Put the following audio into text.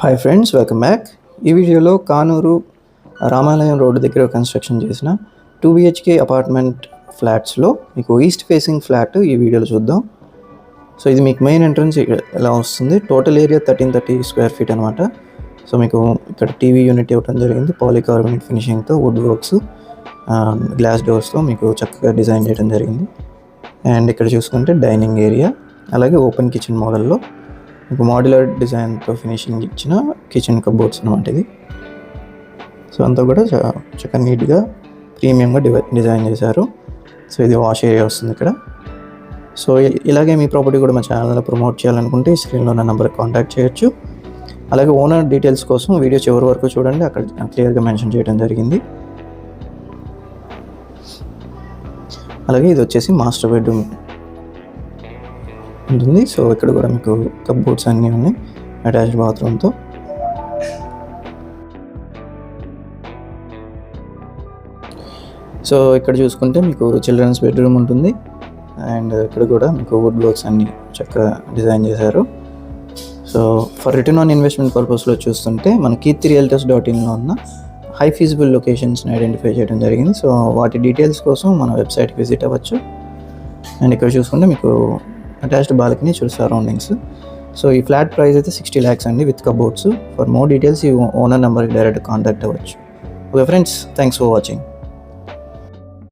Hi friends, welcome back. ఈ వీడియోలో కానూరు రామాలయం రోడ్డు దగ్గర కన్స్ట్రక్షన్ చేసిన 2 BHK అపార్ట్మెంట్ ఫ్లాట్స్లో మీకు ఈస్ట్ ఫేసింగ్ ఫ్లాట్ ఈ వీడియోలో చూద్దాం. సో ఇది మీకు మెయిన్ ఎంట్రన్స్ ఎలా వస్తుంది. టోటల్ ఏరియా 1330 స్క్వేర్ ఫీట్ అనమాట. సో మీకు ఇక్కడ టీవీ యూనిట్ ఇవ్వడం జరిగింది. పాలికార్బోనేట్ ఫినిషింగ్తో వుడ్ వర్క్స్, గ్లాస్ డోర్స్తో మీకు చక్కగా డిజైన్ చేయడం జరిగింది. అండ్ ఇక్కడ చూసుకుంటే డైనింగ్ ఏరియా, అలాగే ఓపెన్ కిచెన్ మోడల్లో మీకు మాడ్యులర్ డిజైన్తో ఫినిషింగ్ ఇచ్చిన కిచెన్ కబోర్డ్స్ అనమాట ఇది. సో అంతా కూడా చక్కగా నీట్గా ప్రీమియంగా డిజైన్ చేశారు. సో ఇది వాష్ ఏరియా వస్తుంది ఇక్కడ. సో ఇలాగే మీ ప్రాపర్టీ కూడా మా ఛానల్లో ప్రమోట్ చేయాలనుకుంటే ఈ స్క్రీన్లో ఉన్న నెంబర్కి కాంటాక్ట్ చేయొచ్చు. అలాగే ఓనర్ డీటెయిల్స్ కోసం వీడియో చివరి వరకు చూడండి, అక్కడ క్లియర్గా మెన్షన్ చేయడం జరిగింది. అలాగే ఇది వచ్చేసి మాస్టర్ బెడ్రూమ్ ఉంటుంది. సో ఇక్కడ కూడా మీకు కప్బోర్డ్స్ అన్నీ ఉన్నాయి అటాచ్డ్ బాత్రూమ్తో. సో ఇక్కడ చూసుకుంటే మీకు చిల్డ్రన్స్ బెడ్రూమ్ ఉంటుంది. అండ్ ఇక్కడ కూడా మీకు వుడ్ వర్క్స్ అన్నీ చక్కగా డిజైన్ చేశారు. So for return on investment పర్పస్లో చూస్తుంటే మన keerthirealtors.inలో ఉన్న హై ఫీజిబుల్ లొకేషన్స్ని ఐడెంటిఫై చేయడం జరిగింది. సో వాటి డీటెయిల్స్ కోసం మన వెబ్సైట్కి విజిట్ అవ్వచ్చు. అండ్ ఇక్కడ చూసుకుంటే మీకు అటాచ్డ్ బాల్కనీ చూడు సరౌండింగ్స్. సో ఈ ఫ్లాట్ ప్రైస్ అయితే 60 lakhs అండి with cupboards. For more details ఈ ఓనర్ నెంబర్కి డైరెక్ట్ కాంటాక్ట్ అవ్వచ్చు. Okay friends, thanks for watching.